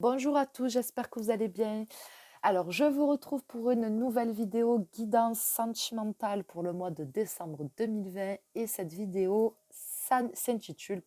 Bonjour à tous, j'espère que vous allez bien. Alors, je vous retrouve pour une nouvelle vidéo guidance sentimentale pour le mois de décembre 2020 et cette vidéo s'intitule,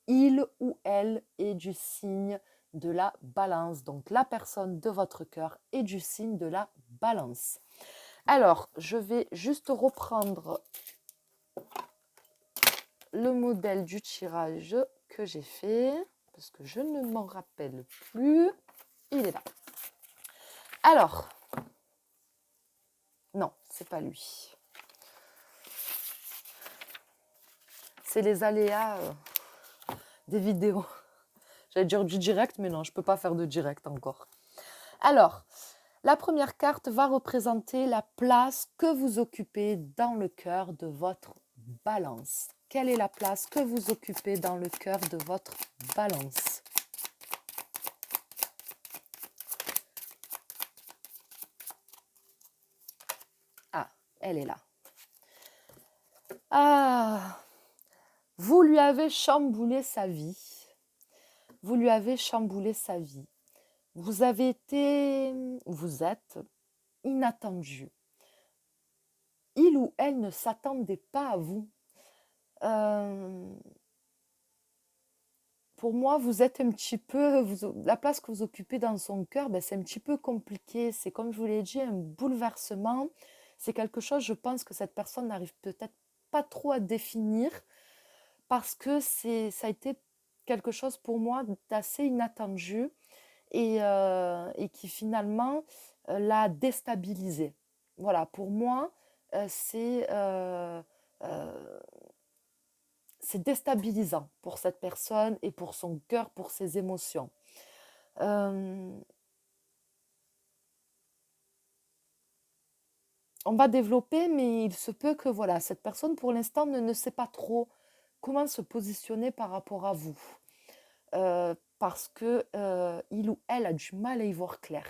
Il ou elle est du signe de la balance. Donc, la personne de votre cœur est du signe de la balance. Alors, je vais juste reprendre le modèle du tirage que j'ai fait parce que je ne m'en rappelle plus. Il est là. Alors, non, c'est pas lui. C'est les aléas des vidéos. J'allais dire du direct, mais non, je ne peux pas faire de direct encore. Alors, la première carte va représenter la place que vous occupez dans le cœur de votre balance. Quelle est la place que vous occupez dans le cœur de votre balance? Ah, elle est là. Ah, vous lui avez chamboulé sa vie. Vous lui avez chamboulé sa vie. Vous êtes inattendu. Il ou elle ne s'attendait pas à vous. Pour moi, vous êtes un petit peu, la place que vous occupez dans son cœur, c'est un petit peu compliqué. C'est comme je vous l'ai dit, un bouleversement. C'est quelque chose, je pense que cette personne n'arrive peut-être pas trop à définir parce que ça a été quelque chose pour moi d'assez inattendu et qui finalement l'a déstabilisé. Voilà, pour moi, c'est c'est déstabilisant pour cette personne et pour son cœur, pour ses émotions. On va développer, mais il se peut que voilà, cette personne pour l'instant ne sait pas trop comment se positionner par rapport à vous. Parce que il ou elle a du mal à y voir clair.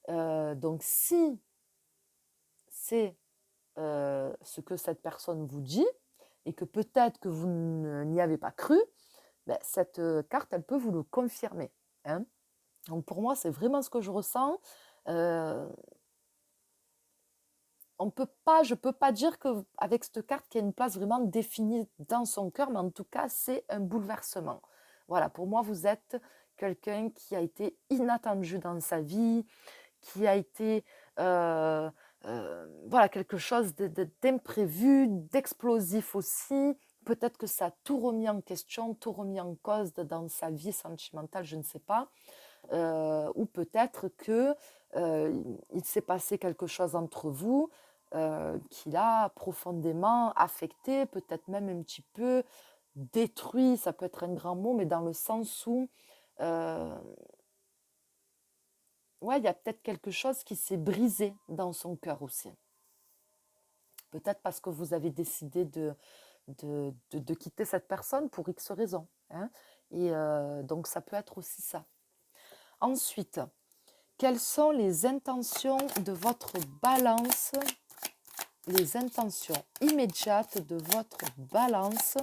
Donc si c'est ce que cette personne vous dit et que peut-être que vous n'y avez pas cru, cette carte, elle peut vous le confirmer. Hein. Donc pour moi, c'est vraiment ce que je ressens. Je ne peux pas dire qu'avec cette carte qu'il y a une place vraiment définie dans son cœur, mais en tout cas, c'est un bouleversement. Voilà, pour moi, vous êtes quelqu'un qui a été inattendu dans sa vie, qui a été voilà, quelque chose d'imprévu, d'explosif aussi. Peut-être que ça a tout remis en question, tout remis en cause dans sa vie sentimentale, je ne sais pas. Ou peut-être que il s'est passé quelque chose entre vous qui l'a profondément affecté, peut-être même un petit peu détruit, ça peut être un grand mot, mais dans le sens où ouais, il y a peut-être quelque chose qui s'est brisé dans son cœur aussi. Peut-être parce que vous avez décidé de quitter cette personne pour X raisons. Hein, et donc ça peut être aussi ça. Ensuite, quelles sont les intentions de votre balance, les intentions immédiates de votre balance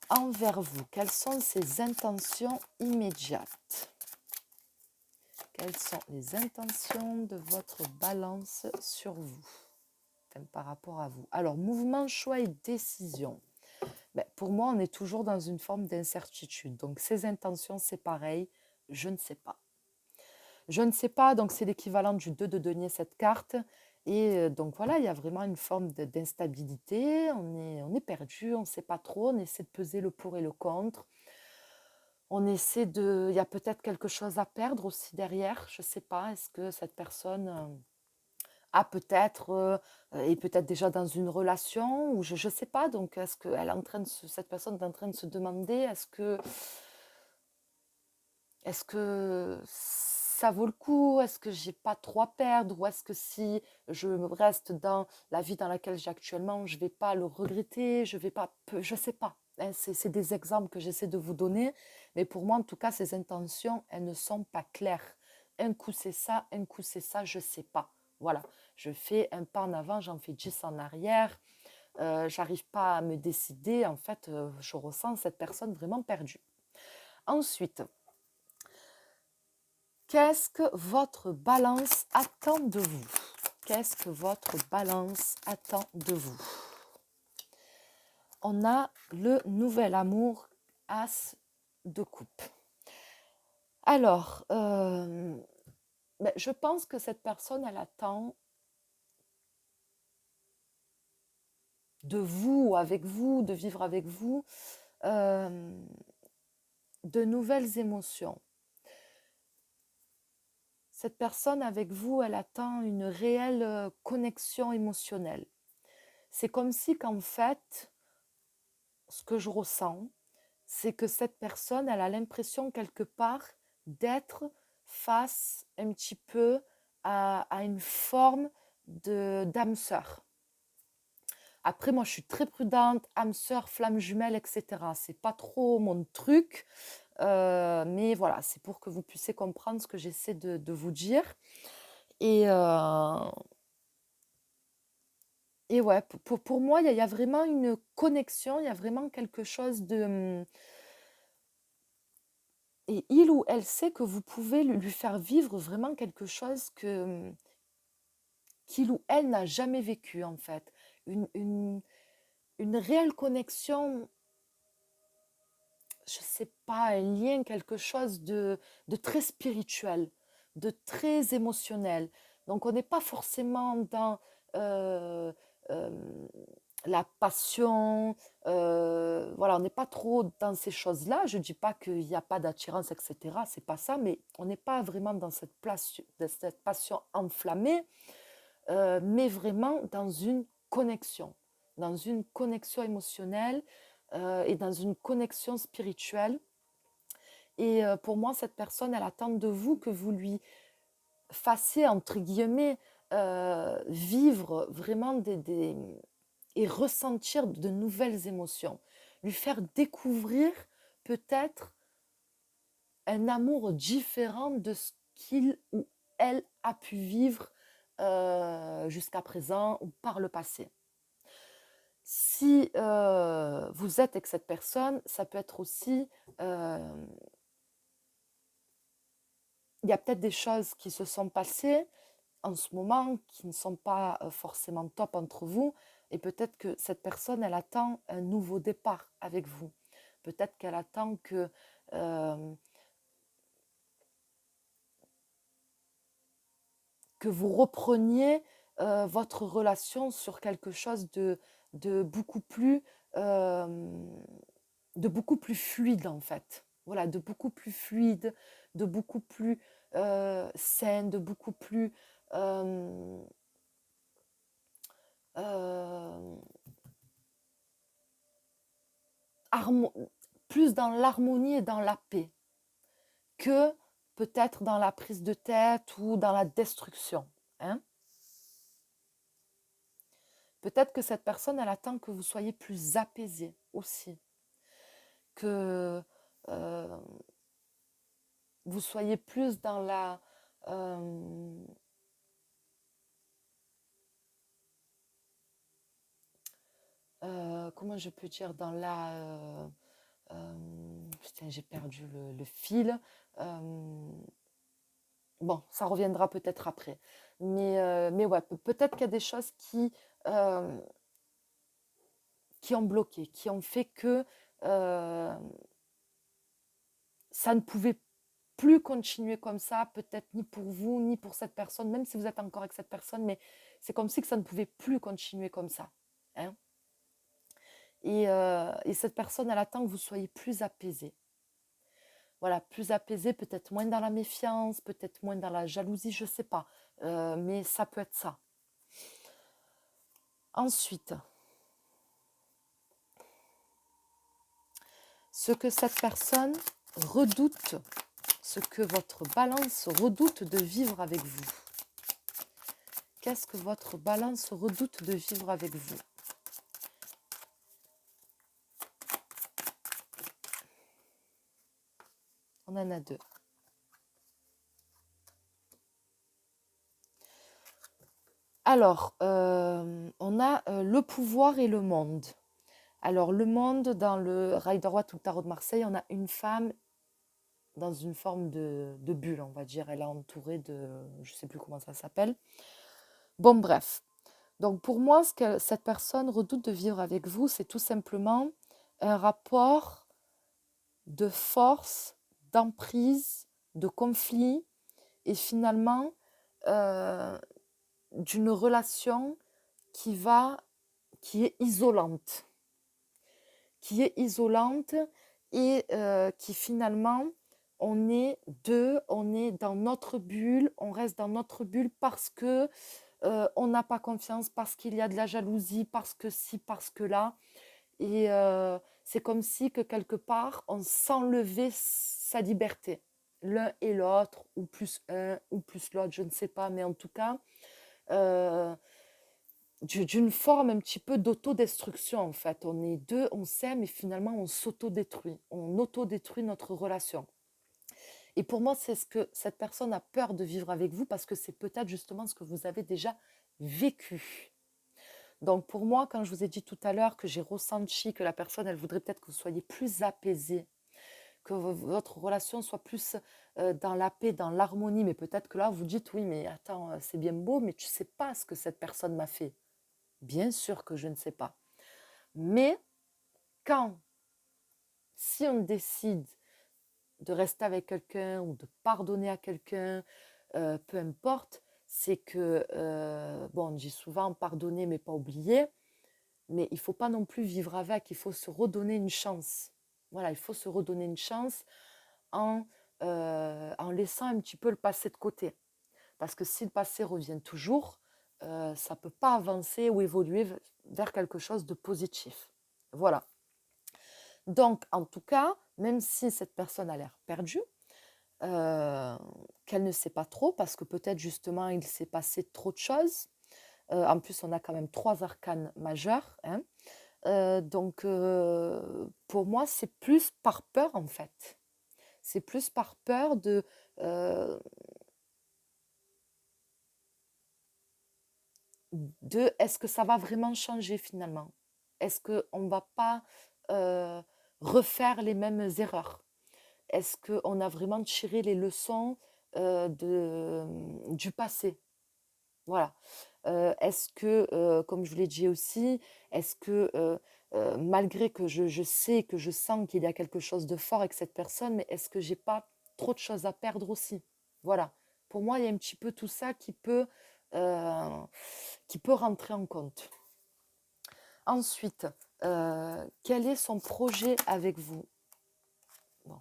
envers vous? Quelles sont ces intentions immédiates? Quelles sont les intentions de votre balance sur vous, par rapport à vous? Alors, mouvement, choix et décision. Pour moi, on est toujours dans une forme d'incertitude. Donc, ces intentions, c'est pareil, je ne sais pas. Je ne sais pas, donc c'est l'équivalent du 2 de denier, cette carte. Et donc voilà, il y a vraiment une forme d'instabilité. On est perdu, on ne sait pas trop, on essaie de peser le pour et le contre. Il y a peut-être quelque chose à perdre aussi derrière, je ne sais pas. Est-ce que cette personne a est peut-être déjà dans une relation ou je ne sais pas. Donc, est-ce que cette personne est en train de se demander est-ce que ça vaut le coup? Est-ce que j'ai pas trop à perdre? Ou est-ce que si je reste dans la vie dans laquelle j'ai actuellement, je vais pas le regretter? Je vais pas, je sais pas. Hein, c'est des exemples que j'essaie de vous donner. Mais pour moi, en tout cas, ces intentions, elles ne sont pas claires. Un coup c'est ça, un coup c'est ça, je sais pas. Voilà, je fais un pas en avant, j'en fais 10 en arrière. J'arrive pas à me décider. En fait, je ressens cette personne vraiment perdue. Ensuite, Qu'est-ce que votre balance attend de vous? Qu'est-ce que votre balance attend de vous? On a le nouvel amour, as de coupe. Alors, je pense que cette personne, elle attend de vous, avec vous, de vivre avec vous, de nouvelles émotions. Cette personne avec vous, elle attend une réelle connexion émotionnelle. C'est comme si qu'en fait, ce que je ressens, c'est que cette personne, elle a l'impression quelque part d'être face un petit peu à une forme d'âme sœur. Après, moi, je suis très prudente, âme sœur, flamme jumelle, etc. C'est pas trop mon truc, mais voilà, c'est pour que vous puissiez comprendre ce que j'essaie de vous dire. Et, et ouais, pour moi, il y a vraiment une connexion, il y a vraiment quelque chose de... Et il ou elle sait que vous pouvez lui faire vivre vraiment quelque chose qu'il ou elle n'a jamais vécu, en fait. Une réelle connexion, je sais pas, un lien, quelque chose de très spirituel, de très émotionnel. Donc, on n'est pas forcément dans euh, euh, la passion, voilà, on n'est pas trop dans ces choses-là. Je ne dis pas qu'il n'y a pas d'attirance, etc. C'est pas ça, mais on n'est pas vraiment dans cette passion enflammée, mais vraiment dans une connexion émotionnelle et dans une connexion spirituelle. Et pour moi, cette personne, elle attend de vous que vous lui fassiez, entre guillemets, vivre vraiment et ressentir de nouvelles émotions. Lui faire découvrir peut-être un amour différent de ce qu'il ou elle a pu vivre jusqu'à présent ou par le passé. Si vous êtes avec cette personne, ça peut être aussi... il y a peut-être des choses qui se sont passées en ce moment qui ne sont pas forcément top entre vous. Et peut-être que cette personne, elle attend un nouveau départ avec vous. Peut-être qu'elle attend euh, que vous repreniez votre relation sur quelque chose de beaucoup plus, euh, de beaucoup plus fluide en fait. Voilà, de beaucoup plus fluide, de beaucoup plus sain, de beaucoup plus euh, plus dans l'harmonie et dans la paix que peut-être dans la prise de tête ou dans la destruction. Hein. Peut-être que cette personne, elle attend que vous soyez plus apaisé aussi, que vous soyez plus dans la... comment je peux dire, dans la... putain, j'ai perdu le fil. Bon, ça reviendra peut-être après. Mais ouais, peut-être qu'il y a des choses euh, qui ont bloqué, qui ont fait que ça ne pouvait plus continuer comme ça, peut-être ni pour vous, ni pour cette personne, même si vous êtes encore avec cette personne, mais c'est comme si que ça ne pouvait plus continuer comme ça. Hein. Et cette personne, elle attend que vous soyez plus apaisé. Voilà, plus apaisé, peut-être moins dans la méfiance, peut-être moins dans la jalousie, je ne sais pas. Mais ça peut être ça. Ensuite, ce que cette personne redoute, ce que votre balance redoute de vivre avec vous. Qu'est-ce que votre balance redoute de vivre avec vous? On en a deux. Alors, on a le pouvoir et le monde. Alors, le monde, dans le Rider-Waite ou le tarot de Marseille, on a une femme, dans une forme de bulle, on va dire. Elle est entourée de, je ne sais plus comment ça s'appelle. Bon, bref. Donc pour moi, ce que cette personne redoute de vivre avec vous, c'est tout simplement un rapport de force, d'emprise, de conflit et finalement d'une relation qui est isolante, et qui finalement, on est deux, on est dans notre bulle, on reste dans notre bulle parce que on n'a pas confiance, parce qu'il y a de la jalousie, parce que ci, parce que là. Et c'est comme si que quelque part, on s'enlevait sa liberté. L'un et l'autre, ou plus un, ou plus l'autre, je ne sais pas. Mais en tout cas, euh, d'une forme un petit peu d'autodestruction, en fait. On est deux, on s'aime et finalement, on s'autodétruit. On autodétruit notre relation. Et pour moi, c'est ce que cette personne a peur de vivre avec vous parce que c'est peut-être justement ce que vous avez déjà vécu. Donc pour moi, quand je vous ai dit tout à l'heure que j'ai ressenti que la personne, elle voudrait peut-être que vous soyez plus apaisé, que votre relation soit plus dans la paix, dans l'harmonie, mais peut-être que là, vous dites, oui, mais attends, c'est bien beau, mais tu ne sais pas ce que cette personne m'a fait. Bien sûr que je ne sais pas. Mais si on décide de rester avec quelqu'un ou de pardonner à quelqu'un, peu importe, c'est que, bon, on dit souvent pardonner mais pas oublier, mais il ne faut pas non plus vivre avec, il faut se redonner une chance. Voilà, il faut se redonner une chance en laissant un petit peu le passé de côté. Parce que si le passé revient toujours, ça ne peut pas avancer ou évoluer vers quelque chose de positif. Voilà. Donc, en tout cas, même si cette personne a l'air perdue, qu'elle ne sait pas trop, parce que peut-être justement il s'est passé trop de choses. En plus, on a quand même 3 arcanes majeurs. Hein. Donc, pour moi, c'est plus par peur en fait. C'est plus par peur euh, de est-ce que ça va vraiment changer finalement? Est-ce qu'on ne va pas refaire les mêmes erreurs? Est-ce qu'on a vraiment tiré les leçons du passé? Voilà. Est-ce que, comme je vous l'ai dit aussi, est-ce que malgré que je sais, que je sens qu'il y a quelque chose de fort avec cette personne, mais est-ce que j'ai pas trop de choses à perdre aussi? Voilà. Pour moi, il y a un petit peu tout ça euh, qui peut rentrer en compte. Ensuite, quel est son projet avec vous? Bon.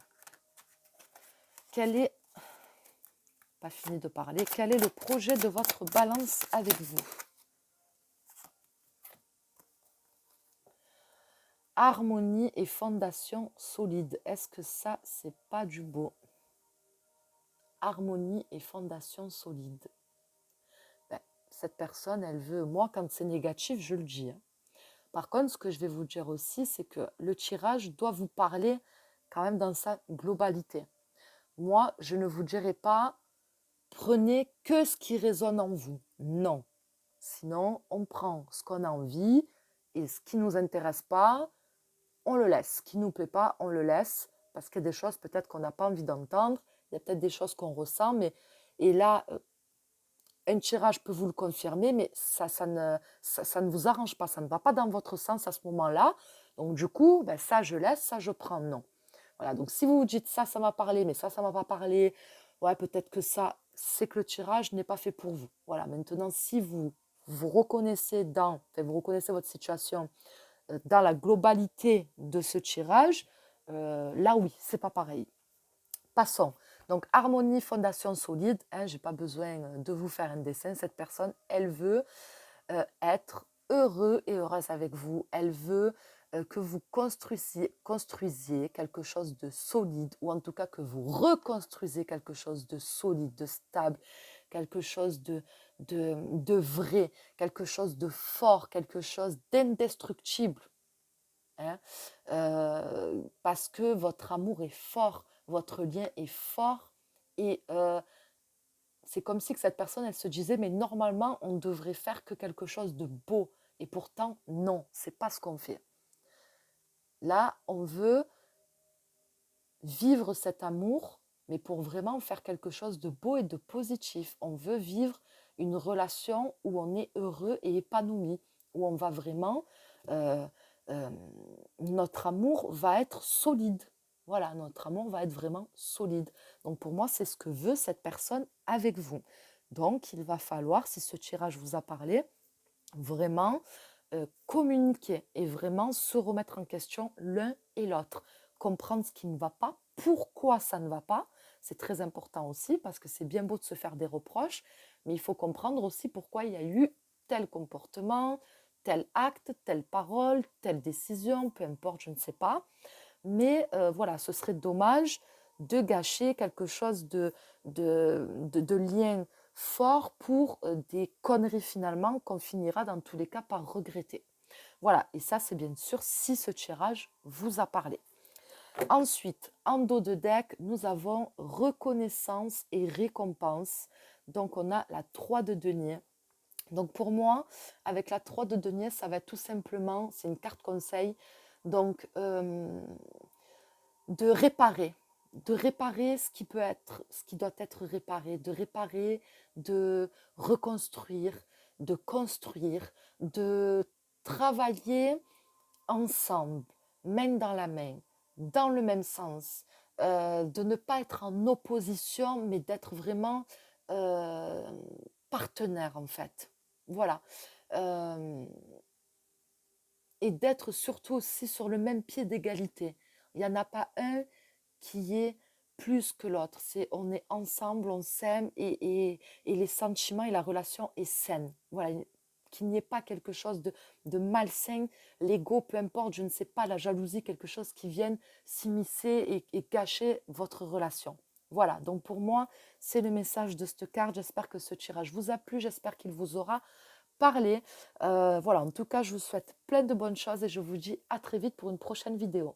Pas fini de parler. Quel est le projet de votre balance avec vous? Harmonie et fondation solide. Est-ce que ça, c'est pas du beau? Harmonie et fondation solide. Ben, cette personne, elle veut, moi, quand c'est négatif, je le dis. Hein. Par contre, ce que je vais vous dire aussi, c'est que le tirage doit vous parler quand même dans sa globalité. Moi, je ne vous dirai pas, prenez que ce qui résonne en vous. Non. Sinon, on prend ce qu'on a envie et ce qui ne nous intéresse pas, on le laisse. Ce qui ne nous plaît pas, on le laisse parce qu'il y a des choses peut-être qu'on n'a pas envie d'entendre. Il y a peut-être des choses qu'on ressent. Et là, un tirage peut vous le confirmer, mais ça ne vous arrange pas. Ça ne va pas dans votre sens à ce moment-là. Donc, du coup, ben, ça, je laisse, ça, je prends. Non. Voilà. Donc, si vous vous dites ça, ça m'a parlé, mais ça m'a pas parlé, ouais, peut-être que ça, c'est que le tirage n'est pas fait pour vous. Voilà. Maintenant, si vous reconnaissez vous reconnaissez votre situation dans la globalité de ce tirage, là oui, c'est pas pareil. Passons. Donc, harmonie, fondation solide. Hein, je n'ai pas besoin de vous faire un dessin. Cette personne, elle veut être heureux et heureuse avec vous. Elle veut que vous construisiez quelque chose de solide, ou en tout cas que vous reconstruisez quelque chose de solide, de stable, quelque chose de vrai, quelque chose de fort, quelque chose d'indestructible. Hein, parce que votre amour est fort, votre lien est fort et c'est comme si que cette personne, elle se disait, mais normalement, on ne devrait faire que quelque chose de beau. Et pourtant, non, c'est pas ce qu'on fait. Là, on veut vivre cet amour mais pour vraiment faire quelque chose de beau et de positif. On veut vivre une relation où on est heureux et épanoui, où on va vraiment, euh, euh, notre amour va être solide. Voilà, notre amour va être vraiment solide. Donc pour moi, c'est ce que veut cette personne avec vous. Donc il va falloir, si ce tirage vous a parlé, vraiment communiquer et vraiment se remettre en question l'un et l'autre. Comprendre ce qui ne va pas, pourquoi ça ne va pas. C'est très important aussi parce que c'est bien beau de se faire des reproches, mais il faut comprendre aussi pourquoi il y a eu tel comportement, tel acte, telle parole, telle décision, peu importe, je ne sais pas. Mais voilà, ce serait dommage de gâcher quelque chose de lien fort pour des conneries finalement qu'on finira dans tous les cas par regretter. Voilà, et ça c'est bien sûr si ce tirage vous a parlé. Ensuite, en dos de deck, nous avons reconnaissance et récompense. Donc on a la 3 de denier. Donc pour moi, avec la 3 de denier, ça va être tout simplement, c'est une carte conseil, donc de réparer ce qui peut être, ce qui doit être réparé, de reconstruire, de construire, de travailler ensemble, main dans la main, dans le même sens, de ne pas être en opposition, mais d'être vraiment euh, partenaire en fait. Voilà. Euh, et d'être surtout aussi sur le même pied d'égalité. Il n'y en a pas un qui est plus que l'autre. On est ensemble, on s'aime et les sentiments et la relation est saine. Voilà, qu'il n'y ait pas quelque chose de malsain, l'ego, peu importe, je ne sais pas, la jalousie, quelque chose qui vienne s'immiscer et gâcher votre relation. Voilà, donc pour moi, c'est le message de cette carte. J'espère que ce tirage vous a plu, j'espère qu'il vous aura parlé. Voilà, en tout cas, je vous souhaite plein de bonnes choses et je vous dis à très vite pour une prochaine vidéo.